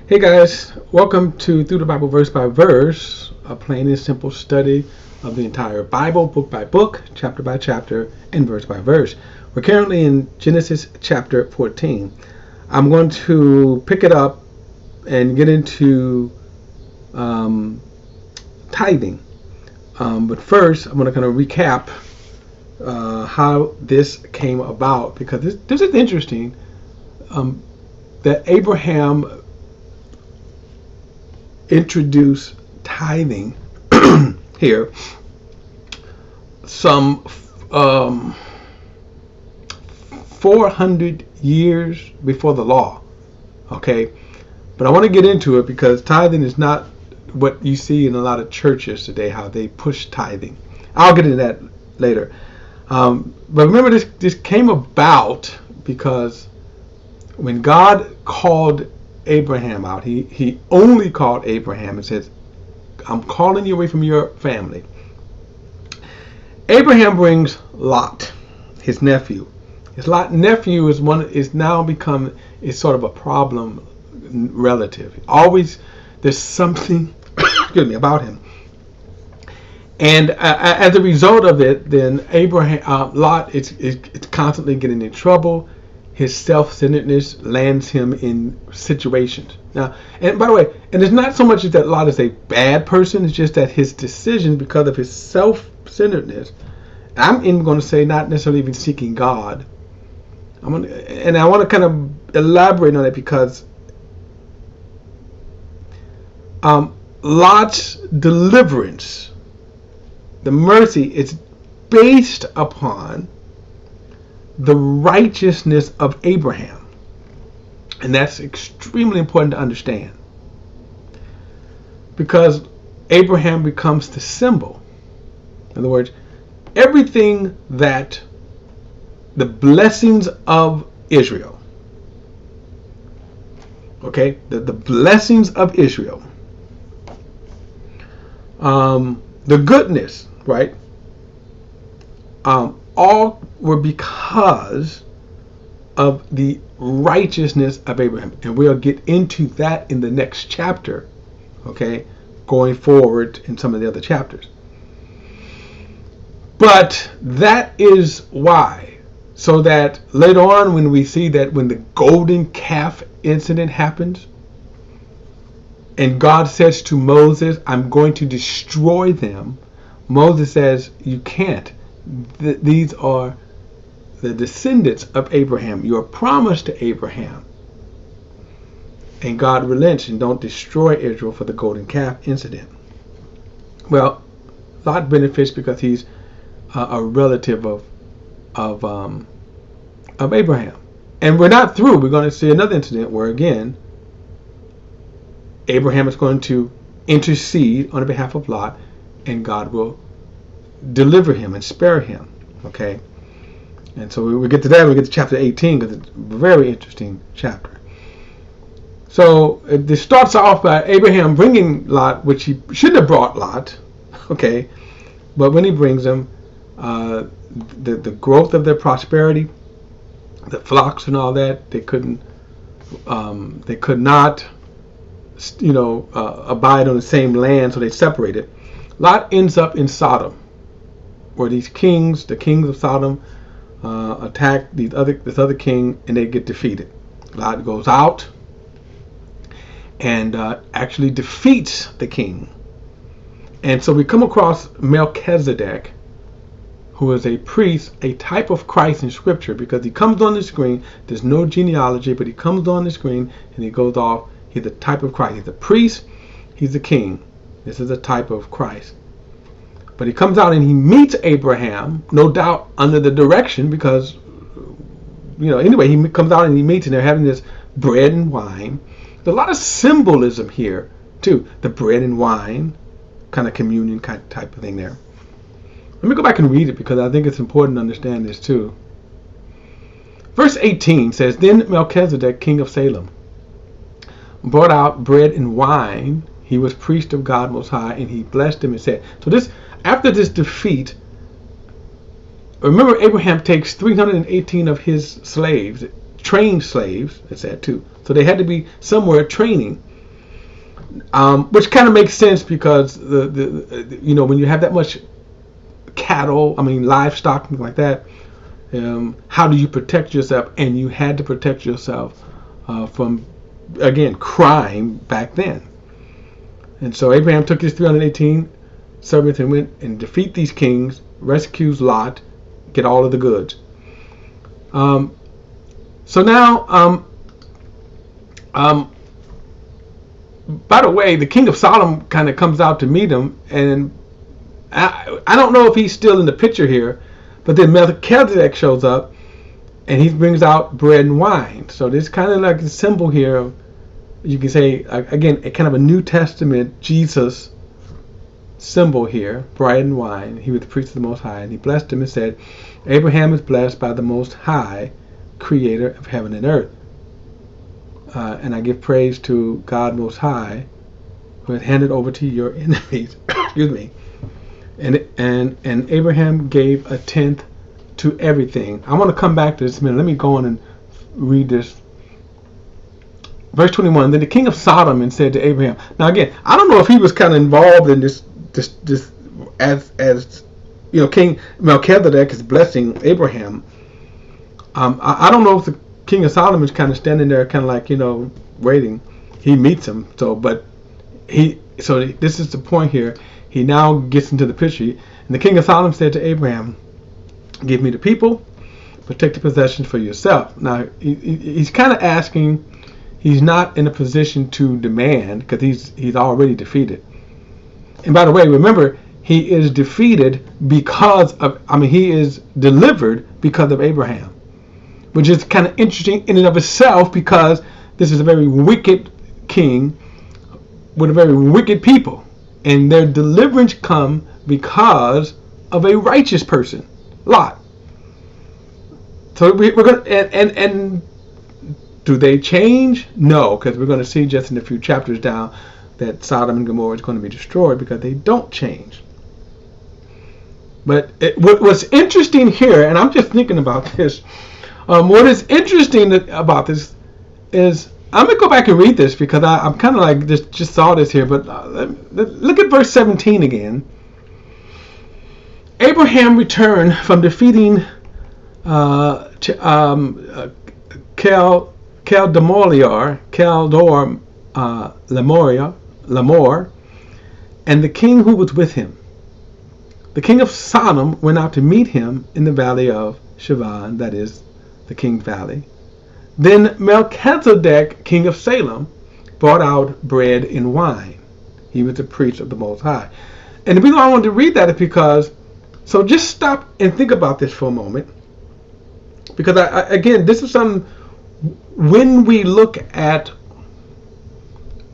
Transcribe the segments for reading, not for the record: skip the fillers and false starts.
Hey guys, welcome to Through the Bible Verse by Verse, a plain and simple study of the entire Bible, book by book, chapter by chapter, and verse by verse. We're currently in Genesis chapter 14. I'm going to pick it up and get into tithing. But first, I'm going to kind of recap how this came about, because this is interesting, that Abraham introduce tithing here some 400 years before the law. Okay, but I want to get into it because tithing is not what you see in a lot of churches today, how they push tithing. I'll get into that later. But remember, this came about because when God called Abraham out, he only called Abraham and says, I'm calling you away from your family. Abraham brings Lot, his nephew. His nephew is now become sort of a problem relative. Always there's something about him. And as a result of it, then Lot is constantly getting in trouble. His self-centeredness lands him in situations. Now, and by the way, and it's not so much that Lot is a bad person, it's just that his decisions, because of his self-centeredness, I'm even going to say not necessarily even seeking God. I want to kind of elaborate on it because Lot's deliverance, the mercy, is based upon the righteousness of Abraham. And that's extremely important to understand, because Abraham becomes the symbol. In other words, everything that the blessings of Israel, okay, the blessings of Israel, the goodness, right, all were because of the righteousness of Abraham. And we'll get into that in the next chapter, okay, going forward in some of the other chapters. But that is why, so that later on when we see that when the golden calf incident happens, and God says to Moses, I'm going to destroy them, Moses says, you can't. These are the descendants of Abraham. You are promised to Abraham. And God relents and don't destroy Israel for the golden calf incident. Well, Lot benefits because he's a relative of Abraham. And we're not through. We're going to see another incident where, again, Abraham is going to intercede on behalf of Lot, and God will deliver him and spare him. Okay, and so we get to that. We get to chapter 18 because it's a very interesting chapter. So this starts off by Abraham bringing Lot, which he shouldn't have brought Lot. Okay, but when he brings him, the growth of their prosperity, the flocks and all that, they could not, abide on the same land, so they separated. Lot ends up in Sodom, where these kings, the kings of Sodom, attack this other king, and they get defeated. Lot goes out and actually defeats the king. And so we come across Melchizedek, who is a priest, a type of Christ in Scripture, because he comes on the screen. There's no genealogy, but he comes on the screen and he goes off. He's a type of Christ. He's a priest. He's a king. This is a type of Christ. But he comes out and he meets Abraham, no doubt under the direction, because, anyway, he comes out and he meets, and they're having this bread and wine. There's a lot of symbolism here, too. The bread and wine, kind of communion type of thing there. Let me go back and read it, because I think it's important to understand this, too. Verse 18 says, Then Melchizedek, king of Salem, brought out bread and wine. He was priest of God Most High, and he blessed him and said, so this, after this defeat, remember Abraham takes 318 of his slaves, trained slaves, it said too. So they had to be somewhere training. Which kind of makes sense because when you have that much cattle, livestock, things like that, how do you protect yourself? And you had to protect yourself from, again, crime back then. And so Abraham took his 318 servants and went and defeat these kings, rescues Lot, get all of the goods. So now, by the way, the king of Sodom kind of comes out to meet him, and I don't know if he's still in the picture here, but then Melchizedek shows up, and he brings out bread and wine. So there's kind of like a symbol here of, you can say, again, a kind of a New Testament Jesus symbol here, bread and wine. He was the priest of the Most High, and he blessed him and said, Abraham is blessed by the Most High, creator of heaven and earth. And I give praise to God Most High, who has handed over to your enemies. Excuse me. And Abraham gave a tenth to everything. I want to come back to this in a minute. Let me go on and read this. Verse 21. Then the king of Sodom and said to Abraham. Now again, I don't know if he was kind of involved in this as King Melchizedek is blessing Abraham. I don't know if the king of Sodom is kind of standing there, kind of like waiting. He meets him. So this is the point here. He now gets into the picture. And the king of Sodom said to Abraham, give me the people, but take the possessions for yourself. Now, he's kind of asking, he's not in a position to demand, because he's already defeated. And by the way, remember, he is defeated because of, he is delivered because of Abraham. Which is kind of interesting in and of itself, because this is a very wicked king with a very wicked people. And their deliverance come because of a righteous person, Lot. So we're going to, and do they change? No, because we're going to see just in a few chapters down that Sodom and Gomorrah is going to be destroyed because they don't change. But what's interesting here, and I'm just thinking about this, what is interesting about this is, I'm going to go back and read this because I'm kind of like just saw this here, but look at verse 17 again. Abraham returned from defeating Lamor, and the king who was with him. The king of Sodom went out to meet him in the valley of Sullivan, that is, the King's Valley. Then Melchizedek, king of Salem, brought out bread and wine. He was the priest of the Most High. And the reason I wanted to read that is because, so just stop and think about this for a moment. Because, again, this is something, when we look at,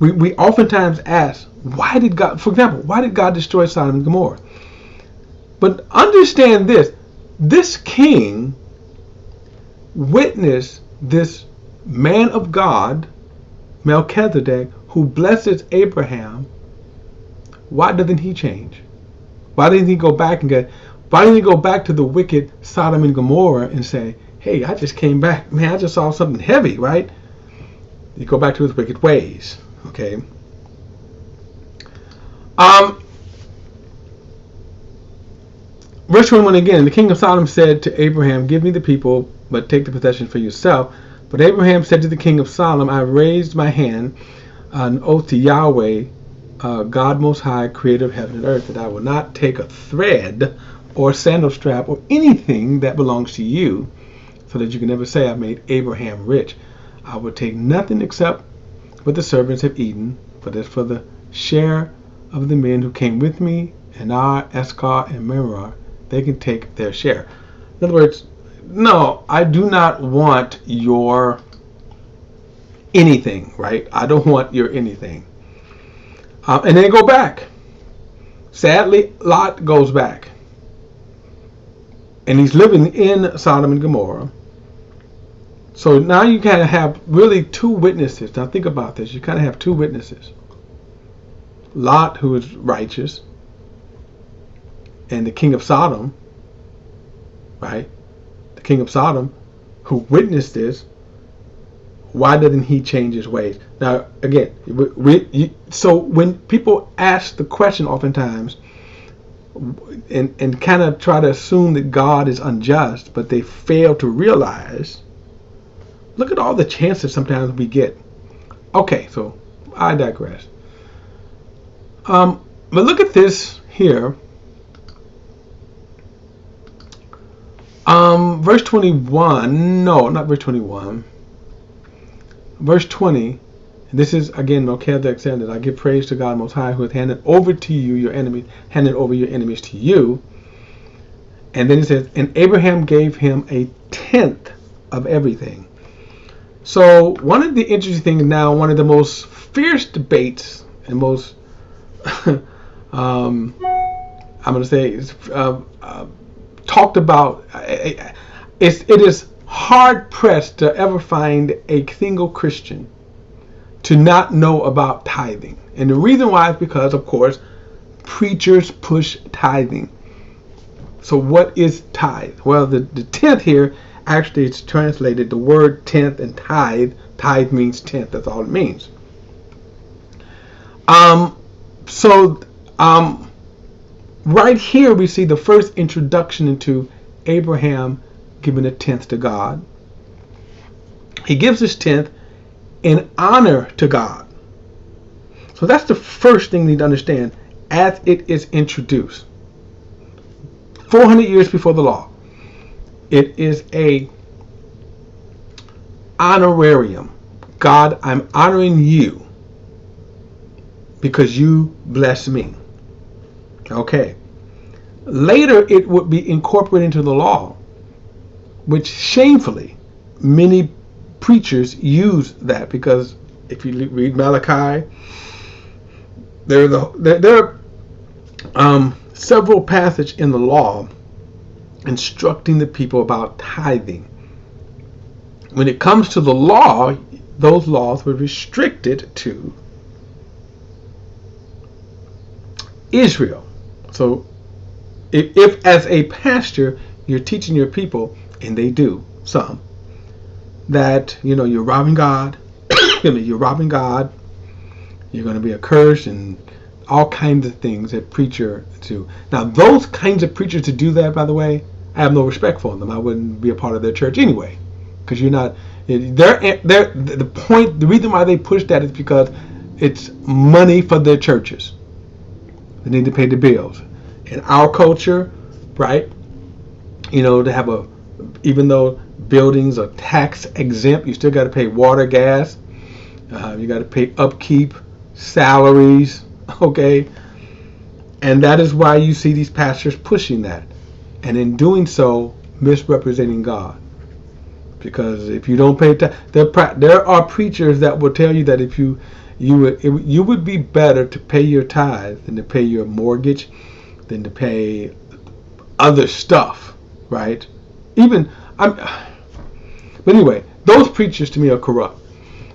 we oftentimes ask, why did God, for example, why did God destroy Sodom and Gomorrah? But understand this king witnessed this man of God, Melchizedek, who blesses Abraham. Why doesn't he change? Why didn't he go back to the wicked Sodom and Gomorrah and say, hey, I just came back, man, I just saw something heavy, right? You go back to his wicked ways, okay? Verse 21 again, the king of Sodom said to Abraham, give me the people, but take the possession for yourself. But Abraham said to the king of Sodom, I raised my hand on oath to Yahweh, God Most High, creator of heaven and earth, that I will not take a thread or sandal strap or anything that belongs to you, so that you can never say I made Abraham rich. I will take nothing except what the servants have eaten, for this for the share of the men who came with me, and Eskar, and Merar, they can take their share. In other words, no, I do not want your anything, right? I don't want your anything. And they go back. Sadly, Lot goes back. And he's living in Sodom and Gomorrah. So now you kind of have really two witnesses. Now think about this. You kind of have two witnesses. Lot, who is righteous, and the king of Sodom, right? The king of Sodom, who witnessed this, why doesn't he change his ways? Now, again, so when people ask the question oftentimes and kind of try to assume that God is unjust, but they fail to realize, look at all the chances sometimes we get. Okay, so I digress. But look at this here. Verse 21. No, not verse 21. Verse 20. This is again Melchizedek saying that I give praise to God Most High, who has handed over to you your enemies, handed over your enemies to you. And then it says, and Abraham gave him a tenth of everything. So one of the interesting things now, one of the most fierce debates and most I'm going to say talked about, it is hard pressed to ever find a single Christian to not know about tithing. And the reason why is because, of course, preachers push tithing. So what is tithe? Well, the tenth here, actually it's translated, the word tenth and tithe. Tithe means tenth, that's all it means. Right here we see the first introduction into Abraham giving a tenth to God. He gives his tenth in honor to God. So that's the first thing you need to understand as it is introduced. 400 years before the law. It is a honorarium. God, I'm honoring you because you bless me. Okay. Later it would be incorporated into the law, which shamefully many preachers use that, because if you read Malachi, there are several passages in the law instructing the people about tithing. When it comes to the law, those laws were restricted to Israel. So if as a pastor you're teaching your people, and they do some, that you're robbing God, you're robbing God, you're going to be accursed, and all kinds of things that preacher do. Now those kinds of preachers to do that, by the way, I have no respect for them. I wouldn't be a part of their church anyway, because you're not. The point, the reason why they push that is because it's money for their churches. They need to pay the bills. In our culture, right? To have even though buildings are tax exempt, you still got to pay water, gas. You got to pay upkeep, salaries. Okay, and that is why you see these pastors pushing that, and in doing so, misrepresenting God. Because if you don't pay there are preachers that will tell you that if you would be better to pay your tithe than to pay your mortgage, than to pay other stuff, right? But anyway, those preachers to me are corrupt.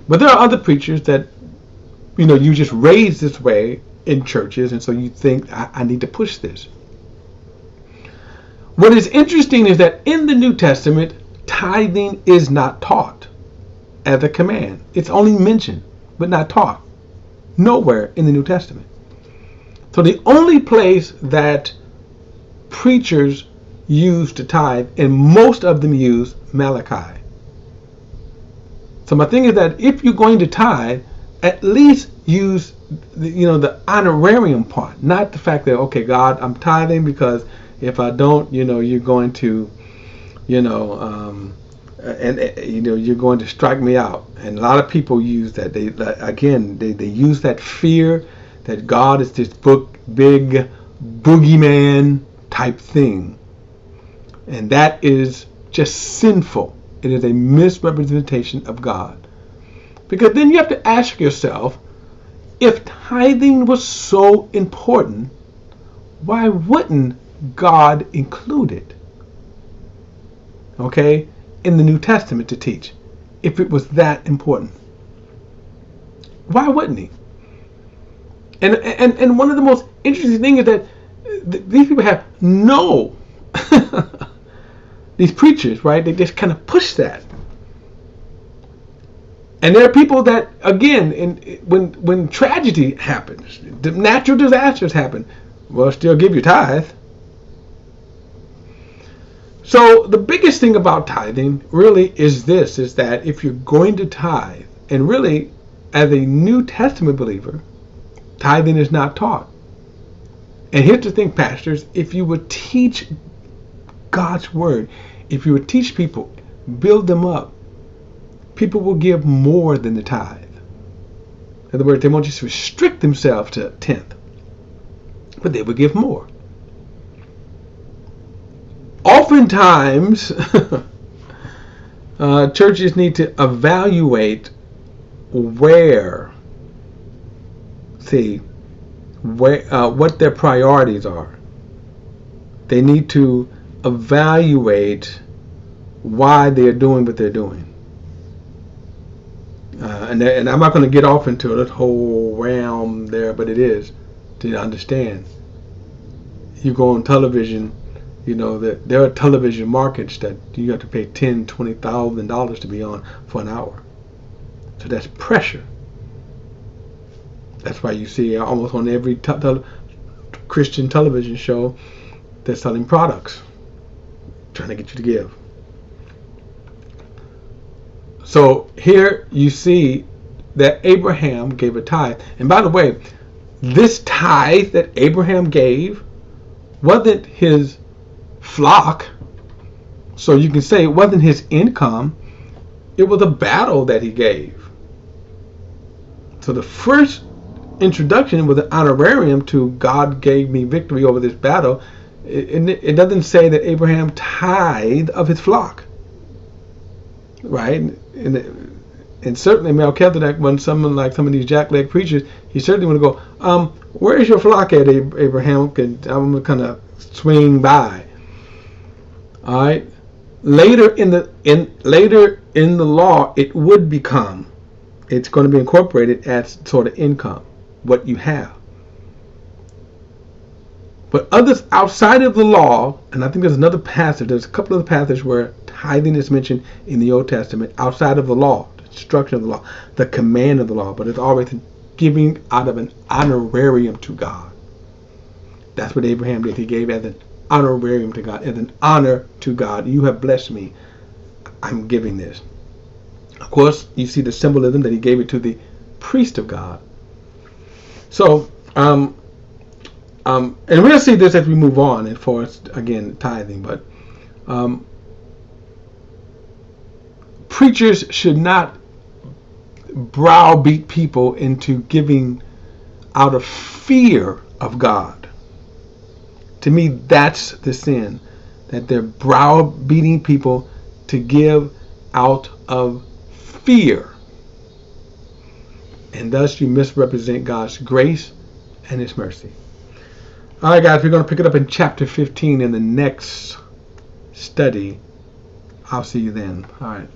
But there are other preachers that you just raised this way in churches, and so you think I need to push this. What is interesting is that in the New Testament, tithing is not taught as a command. It's only mentioned, but not taught. Nowhere in the New Testament. So the only place that preachers use to tithe, and most of them use Malachi. So my thing is that if you're going to tithe, at least use the honorarium part, not the fact that, okay, God, I'm tithing because if I don't, you're going to, you're going to strike me out. And a lot of people use that. They use that fear that God is this big boogeyman type thing, and that is just sinful. It is a misrepresentation of God. Because then you have to ask yourself, if tithing was so important, why wouldn't God include it? Okay, in the New Testament to teach, if it was that important. Why wouldn't he? And one of the most interesting things is that these people have no, these preachers, right? They just kind of push that. And there are people that, again, when tragedy happens, the natural disasters happen, will still give you tithe. So the biggest thing about tithing really is this, is that if you're going to tithe, and really as a New Testament believer, tithing is not taught. And here's the thing, pastors, if you would teach God's word, if you would teach people, build them up, people will give more than the tithe. In other words, they won't just restrict themselves to a tenth, but they will give more. Oftentimes, churches need to evaluate what their priorities are. They need to evaluate why they're doing what they're doing. And I'm not going to get off into this whole realm there, but it is to understand. You go on television, you know that there are television markets that you have to pay $10,000, $20,000 to be on for an hour. So that's pressure. That's why you see almost on every Christian television show, they're selling products, trying to get you to give. So here you see that Abraham gave a tithe. And by the way, this tithe that Abraham gave wasn't his flock. So you can say it wasn't his income. It was a battle that he gave. So the first introduction was an honorarium to God gave me victory over this battle. It doesn't say that Abraham tithed of his flock. Right? And certainly Melchizedek, when someone like some of these jackleg preachers, he certainly would go, where is your flock at, Abraham? I'm going to kind of swing by. All right. Later in the law, it would become, it's going to be incorporated as sort of income, what you have. But others outside of the law, and I think there's another passage, there's a couple of passages where tithing is mentioned in the Old Testament outside of the law, the instruction of the law, the command of the law, but it's always giving out of an honorarium to God. That's what Abraham did. He gave as an honorarium to God, as an honor to God. You have blessed me. I'm giving this. Of course, you see the symbolism that he gave it to the priest of God. So, and we'll see this as we move on, as far as, again, tithing, but preachers should not browbeat people into giving out of fear of God. To me, that's the sin, that they're browbeating people to give out of fear. And thus you misrepresent God's grace and his mercy. All right, guys, we're going to pick it up in chapter 15 in the next study. I'll see you then. All right.